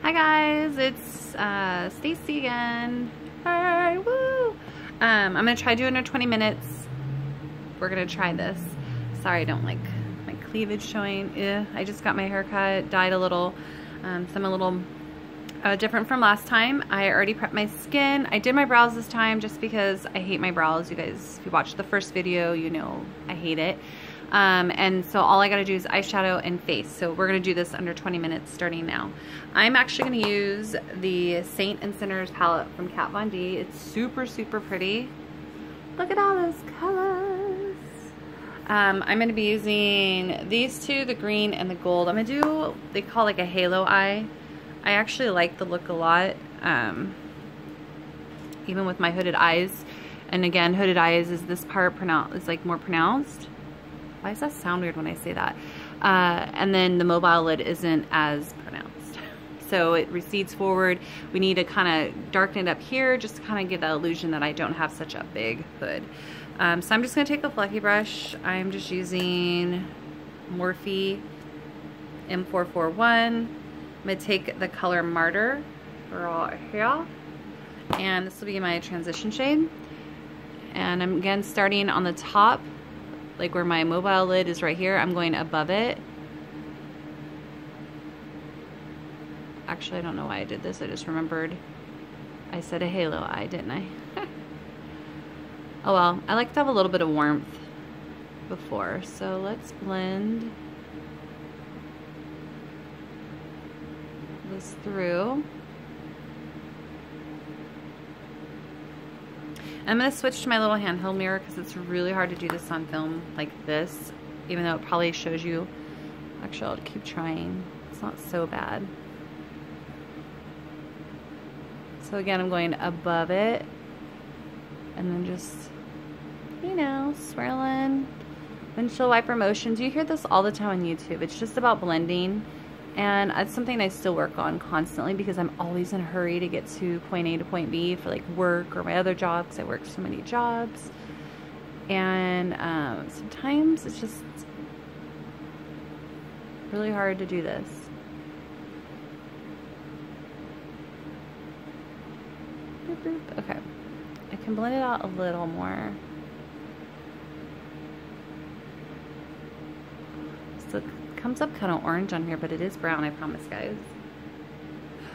Hi guys, it's Stacy again. Hi, woo! I'm gonna try doing it 20 minutes. We're gonna try this. Sorry, I don't like my cleavage showing. I just got my hair cut, dyed a little, so I'm a little different from last time. I already prepped my skin. I did my brows this time just because I hate my brows. You guys, if you watched the first video, you know I hate it. And so all I gotta do is eyeshadow and face. So we're gonna do this under 20 minutes starting now. I'm actually gonna use the Saint and Sinner palette from Kat Von D. It's super, super pretty. Look at all those colors. I'm gonna be using these two, the green and the gold. I'm gonna do, they call like a halo eye. I actually like the look a lot, even with my hooded eyes. And again, hooded eyes is this part is like more pronounced. Why does that sound weird when I say that? And then the mobile lid isn't as pronounced. So it recedes forward. We need to kind of darken it up here just to kind of give that illusion that I don't have such a big hood. So I'm just going to take a fluffy brush. I'm just using Morphe M441. I'm going to take the color Martyr right here. And this will be my transition shade. And I'm again starting on the top, like where my mobile lid is right here. I'm going above it. Actually, I don't know why I did this. I just remembered I said a halo eye, didn't I? Oh well, I like to have a little bit of warmth before. So let's blend this through. I'm going to switch to my little handheld mirror because it's really hard to do this on film like this, even though it probably shows you. Actually, I'll keep trying. It's not so bad. So again, I'm going above it and then just, you know, swirling. Windshield wiper motions. You hear this all the time on YouTube. It's just about blending. And it's something I still work on constantly because I'm always in a hurry to get to point A to point B for like work or my other job because I work so many jobs. And sometimes it's just really hard to do this. Boop, boop. Okay, I can blend it out a little more. So comes up kind of orange on here, but it is brown, I promise, guys.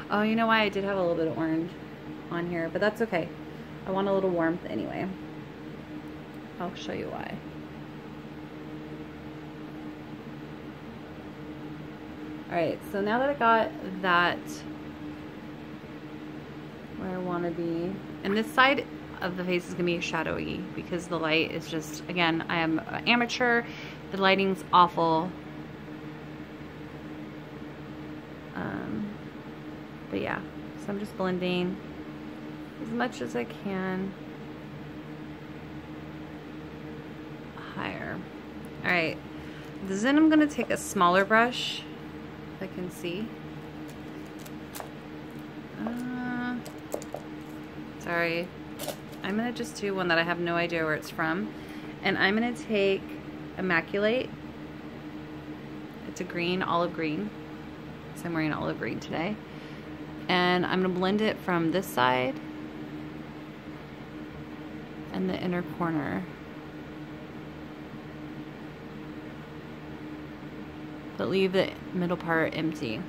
Oh, you know why? I did have a little bit of orange on here, but that's okay. I want a little warmth anyway. I'll show you why. Alright, so now that I got that where I want to be, and this side of the face is going to be shadowy because the light is just, again, I am an amateur. The lighting's awful. But yeah, so I'm just blending as much as I can higher. All right, then I'm gonna take a smaller brush, if I can see. Sorry, I'm gonna just do one that I have no idea where it's from, and I'm gonna take Immaculate. It's a green, olive green. So I'm wearing olive green today. And I'm going to blend it from this side and the inner corner. But leave the middle part empty.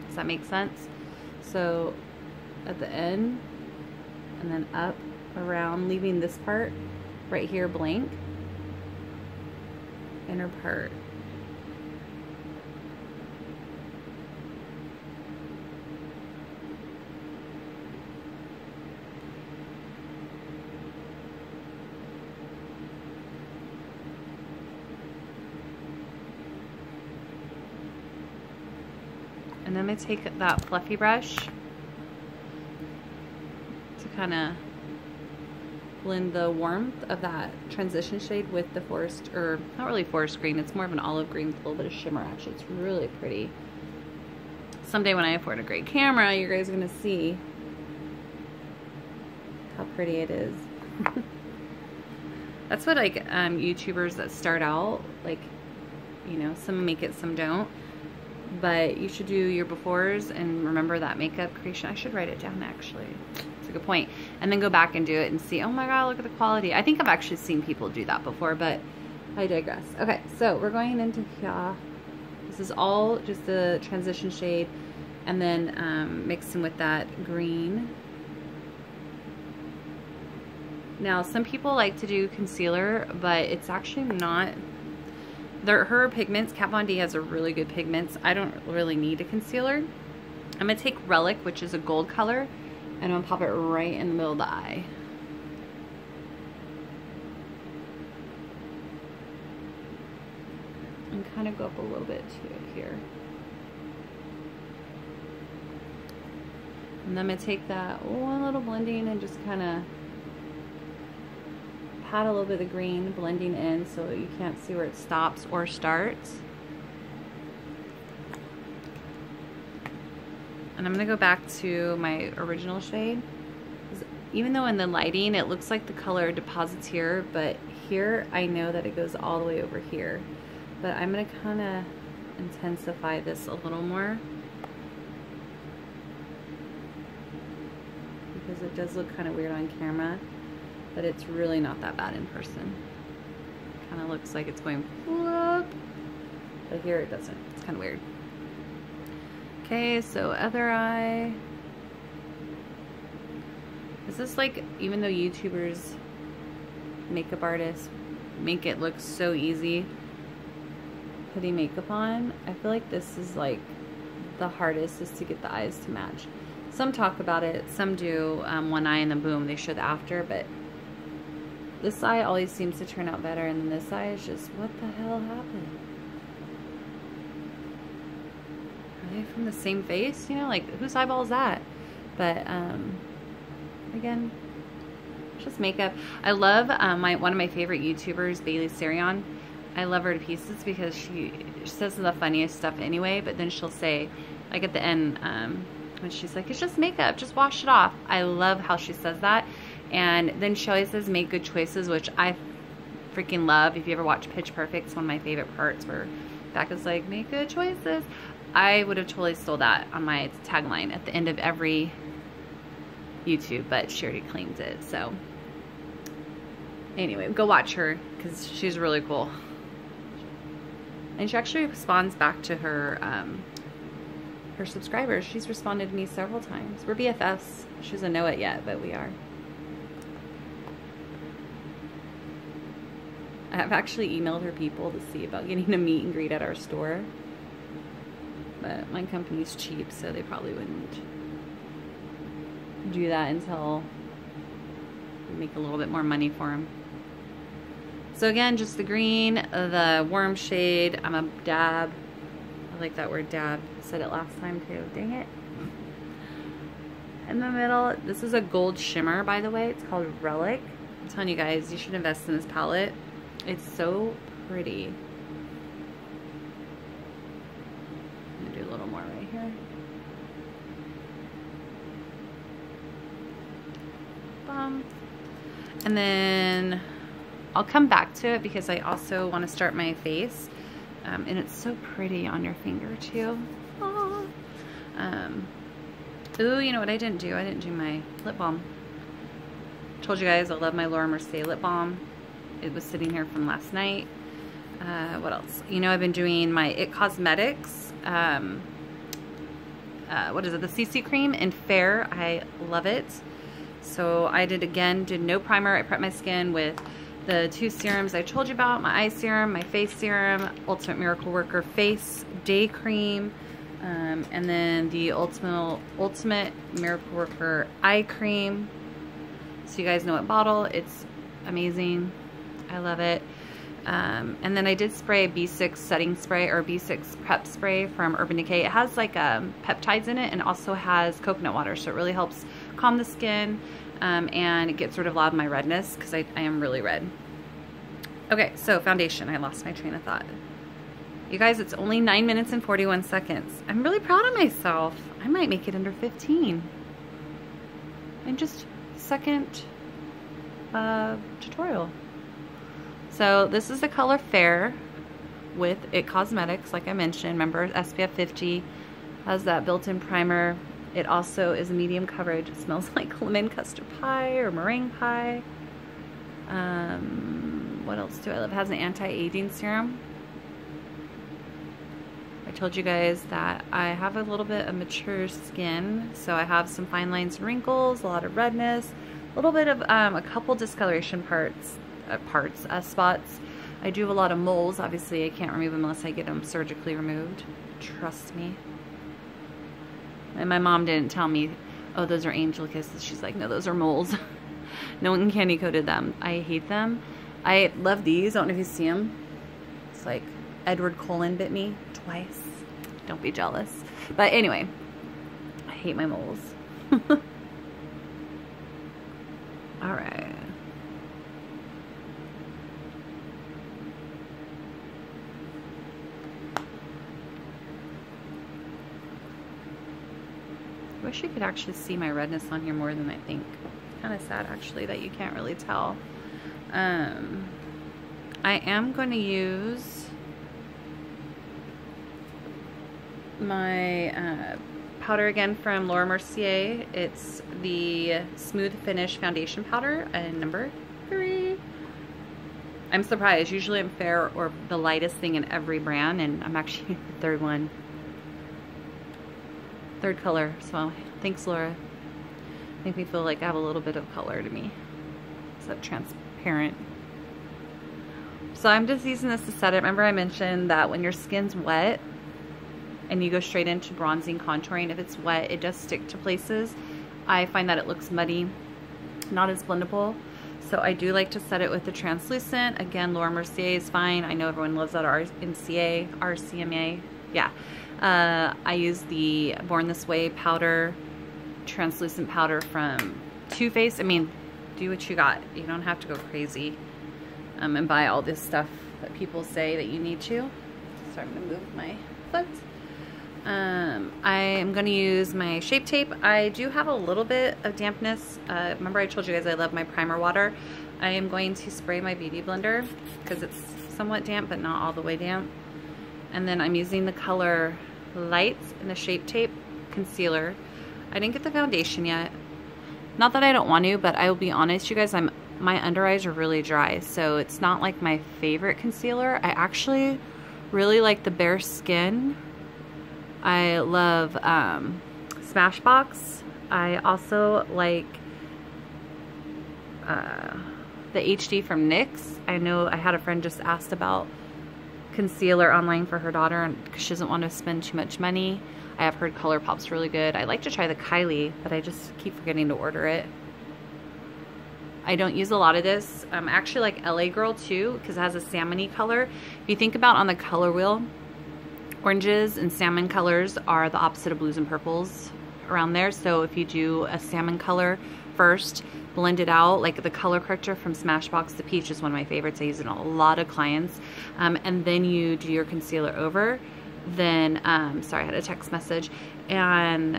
Does that make sense? So at the end and then up around, leaving this part right here blank. Inner part. And then I'm going to take that fluffy brush to kind of blend the warmth of that transition shade with the forest, or not really forest green, it's more of an olive green with a little bit of shimmer. Actually, it's really pretty. Someday when I afford a great camera, you guys are going to see how pretty it is. That's what like YouTubers that start out, like, you know, some make it, some don't. but you should do your befores and remember that makeup creation. I should write it down actually. It's a good point. And then go back and do it and see, oh my God, look at the quality. I think I've actually seen people do that before, but I digress. Okay, so we're going into here. This is all just the transition shade, and then mixing with that green. Now, some people like to do concealer, but it's actually not. Her pigments, Kat Von D has a really good pigments. I don't really need a concealer. I'm going to take Relic, which is a gold color, and I'm going to pop it right in the middle of the eye. And kind of go up a little bit too here. And then I'm going to take that one little blending and just kind of pat a little bit of the green blending in so you can't see where it stops or starts. And I'm going to go back to my original shade. Even though in the lighting it looks like the color deposits here, but here I know that it goes all the way over here. But I'm going to kind of intensify this a little more, because it does look kind of weird on camera, but it's really not that bad in person. Kind of looks like it's going whoop, but here it doesn't. It's kind of weird. Okay, so other eye. This is like, even though YouTubers, makeup artists make it look so easy putting makeup on, I feel like this is like the hardest, is to get the eyes to match. Some talk about it, some do one eye and then boom, they show the after, but this eye always seems to turn out better, and then this eye is just, what the hell happened? Are they from the same face? You know, like, whose eyeball is that? But again, it's just makeup. I love one of my favorite YouTubers, Bailey Sarion. I love her to pieces because she says the funniest stuff anyway, but then she'll say, like at the end, when she's like, it's just makeup, just wash it off. I love how she says that. And then she always says, make good choices, which I freaking love. If you ever watch Pitch Perfect, it's one of my favorite parts where Becca's like, make good choices. I would have totally stole that on my tagline at the end of every YouTube, but she already claimed it. So anyway, go watch her because she's really cool. And she actually responds back to her her subscribers. She's responded to me several times. We're BFFs. She doesn't know it yet, but we are. I've actually emailed her people to see about getting a meet and greet at our store. But my company's cheap, so they probably wouldn't do that until we make a little bit more money for them. So again, just the green, the warm shade. I'm a dab. I like that word dab. I said it last time too. Dang it. In the middle, this is a gold shimmer, by the way. It's called Relic. I'm telling you guys, you should invest in this palette. It's so pretty. I'm gonna do a little more right here. Bum. And then I'll come back to it because I also want to start my face. And it's so pretty on your finger too. Oh. Ooh, you know what I didn't do? I didn't do my lip balm. Told you guys I love my Laura Mercier lip balm. It was sitting here from last night. What else? You know, I've been doing my IT Cosmetics. What is it? The CC cream in Fair. I love it. So I did no primer. I prepped my skin with the two serums I told you about, my eye serum, my face serum, Ultimate Miracle Worker Face Day Cream, and then the Ultimate Miracle Worker Eye Cream. So you guys know what bottle. It's amazing. I love it. And then I did spray a B6 setting spray or B6 prep spray from Urban Decay. It has like peptides in it and also has coconut water, so it really helps calm the skin and it gets rid of a lot of my redness because I am really red. Okay, so foundation. I lost my train of thought. You guys, it's only 9 minutes and 41 seconds. I'm really proud of myself. I might make it under 15 in just a second tutorial. So this is the color Fair with IT Cosmetics, like I mentioned. Remember, SPF 50, has that built-in primer. It also is a medium coverage. It smells like lemon custard pie or meringue pie. What else do I love? It has an anti-aging serum. I told you guys that I have a little bit of mature skin, so I have some fine lines and wrinkles, a lot of redness, a little bit of a couple discoloration spots. I do have a lot of moles. Obviously, I can't remove them unless I get them surgically removed. Trust me. And my mom didn't tell me, oh, those are angel kisses. She's like, no, those are moles. No one candy coated them. I hate them. I love these. I don't know if you see them. It's like Edward Cullen bit me twice. Don't be jealous. But anyway, I hate my moles. All right. I wish you could actually see my redness on here more than I think. Kind of sad actually that you can't really tell. I am going to use my powder again from Laura Mercier. It's the Smooth Finish Foundation Powder in number 3. I'm surprised. Usually I'm fair or the lightest thing in every brand, and I'm actually the third one. Third color, so thanks, Laura. Make me feel like I have a little bit of color to me. It's that transparent. So I'm just using this to set it. Remember I mentioned that when your skin's wet and you go straight into bronzing, contouring, if it's wet, it does stick to places. I find that it looks muddy, not as blendable. So I do like to set it with the translucent. Again, Laura Mercier is fine. I know everyone loves that RCMA. Yeah. I use the Born This Way powder, translucent powder from Too Faced. I mean, do what you got. You don't have to go crazy and buy all this stuff that people say that you need to. So I'm going to move my foot. I am going to use my Shape Tape. I do have a little bit of dampness. Remember I told you guys I love my primer water. I am going to spray my beauty blender because it's somewhat damp but not all the way damp. And then I'm using the color Lights in the Shape Tape concealer. I didn't get the foundation yet. Not that I don't want to, but I will be honest, you guys, my under eyes are really dry, so it's not like my favorite concealer. I actually really like the Bare Skin. I love Smashbox. I also like the HD from NYX. I know I had a friend just asked about concealer online for her daughter because she doesn't want to spend too much money. I have heard ColourPop's really good. I like to try the Kylie, but I just keep forgetting to order it. I don't use a lot of this. I actually like LA Girl too because it has a salmon-y color. If you think about on the color wheel, oranges and salmon colors are the opposite of blues and purples around there. So if you do a salmon color first, blend it out, like the color corrector from Smashbox, the peach is one of my favorites. I use it on a lot of clients. And then you do your concealer over. Then, sorry, I had a text message. And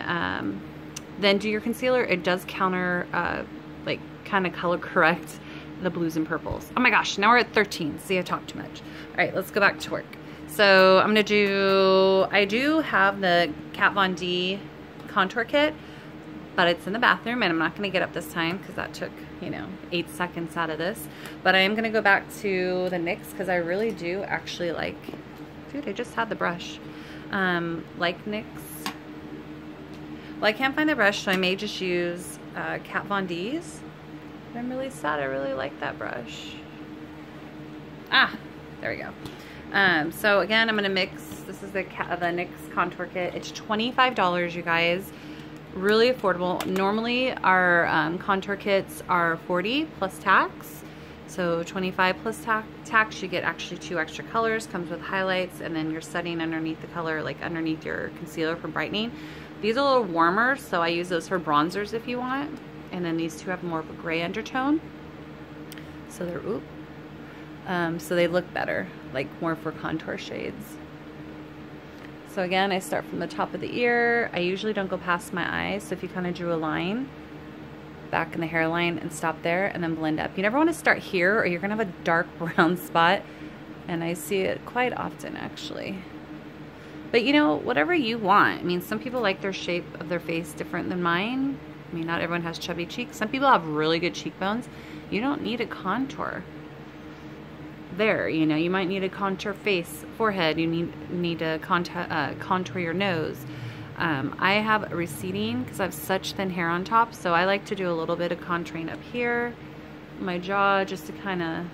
then do your concealer. It does counter, like kind of color correct the blues and purples. Oh my gosh, now we're at 13. See, I talked too much. All right, let's go back to work. So I'm gonna do, I do have the Kat Von D contour kit, but it's in the bathroom and I'm not gonna get up this time because that took, you know, 8 seconds out of this. But I am gonna go back to the NYX because I really do actually like, dude, I just had the brush. Like NYX. Well, I can't find the brush, so I may just use Kat Von D's. But I'm really sad, I really like that brush. Ah, there we go. So again, I'm gonna mix. This is the NYX contour kit. It's $25, you guys. Really affordable. Normally our contour kits are $40 plus tax. So $25 plus tax. You get actually 2 extra colors. Comes with highlights, and then you're setting underneath the color, like underneath your concealer for brightening. These are a little warmer, so I use those for bronzers if you want. And then these two have more of a gray undertone. So they're so they look better, like more for contour shades. So again, I start from the top of the ear. I usually don't go past my eyes, so if you kind of drew a line back in the hairline and stop there and then blend up. You never want to start here or you're gonna have a dark brown spot And I see it quite often, actually. But you know, whatever you want. I mean, some people like their shape of their face different than mine. I mean, not everyone has chubby cheeks. Some people have really good cheekbones. You don't need a contour there. You know, you might need a contour face, forehead. You need to contour your nose. I have receding because I have such thin hair on top, so I like to do a little bit of contouring up here, my jaw, just to kind of.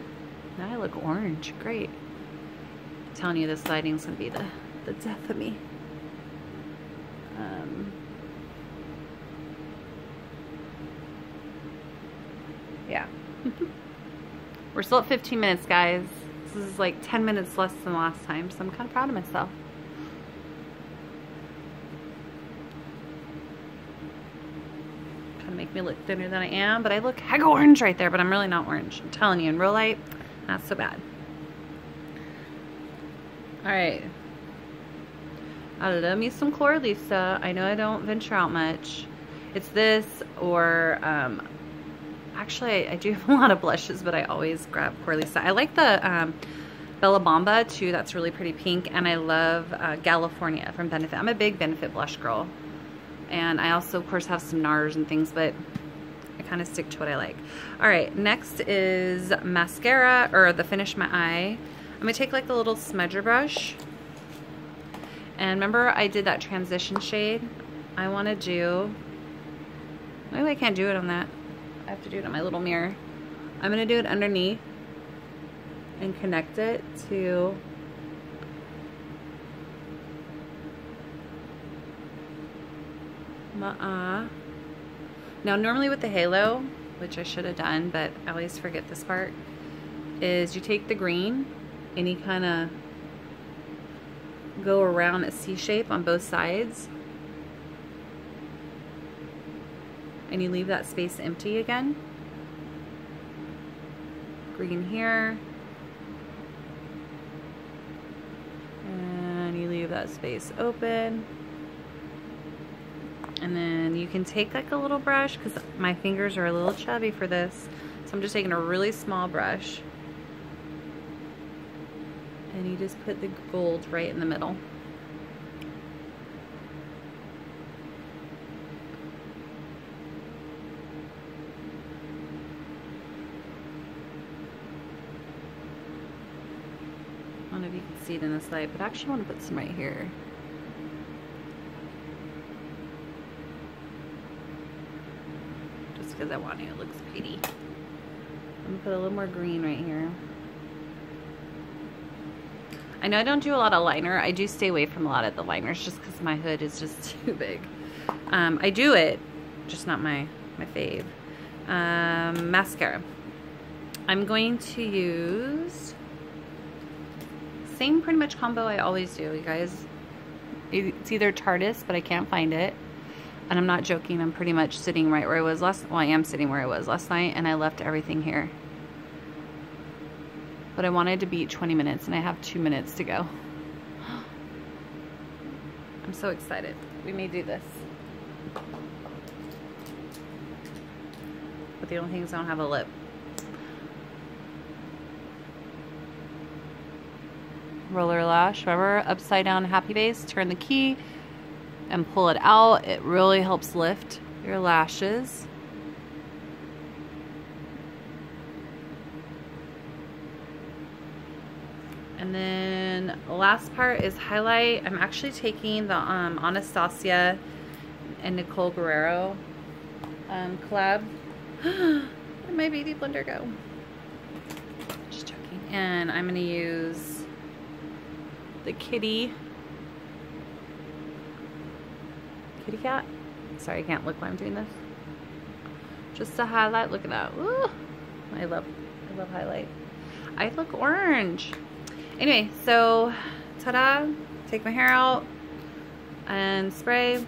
Now I look orange. Great. I'm telling you, this lighting's gonna be the death of me. Yeah. We're still at 15 minutes, guys. This is like 10 minutes less than last time, so I'm kind of proud of myself. Kind of make me look thinner than I am, but I look hecka orange right there, but I'm really not orange. I'm telling you, in real light, not so bad. All right. I love me some Chloralisa. I know I don't venture out much. It's this or, actually I do have a lot of blushes, but I always grab Chloralisa. I like the Bella Bamba too. That's really pretty pink. And I love California from Benefit. I'm a big Benefit blush girl. And I also, of course, have some NARS and things, but I kind of stick to what I like. All right, next is mascara, or the Finish My Eye. I'm going to take like a little smudger brush. And remember I did that transition shade? I want to do, maybe I can't do it on that. I have to do it on my little mirror. I'm going to do it underneath and connect it to my eye. Now normally with the halo, which I should have done, but I always forget this part, is you take the green and you kind of go around a C shape on both sides. And you leave that space empty again. Green here. And you leave that space open. And then you can take like a little brush, because my fingers are a little chubby for this. So I'm just taking a really small brush. And you just put the gold right in the middle. I don't know if you can see it in this light, but I actually want to put some right here. Just because I want it. It looks pretty. I'm going to put a little more green right here. I know I don't do a lot of liner. I do stay away from a lot of the liners just because my hood is just too big. I do it, just not my fave. Mascara. I'm going to use same pretty much combo I always do, you guys. It's either Tardis, but I can't find it. And I'm not joking. I'm pretty much sitting right where I was last. Well, I am sitting where I was last night, and I left everything here. But I wanted to beat 20 minutes, and I have 2 minutes to go. I'm so excited. We may do this. But the only thing is I don't have a lip. Roller lash. Remember, upside down happy face. Turn the key and pull it out. It really helps lift your lashes. And then the last part is highlight. I'm actually taking the Anastasia and Nicole Guerrero collab. Where'd my baby blender go? Just joking. And I'm going to use the kitty cat. Sorry, I can't look while I'm doing this. Just to highlight. Look at that. Ooh, I love highlight. I look orange. Anyway, so ta-da, take my hair out and spray.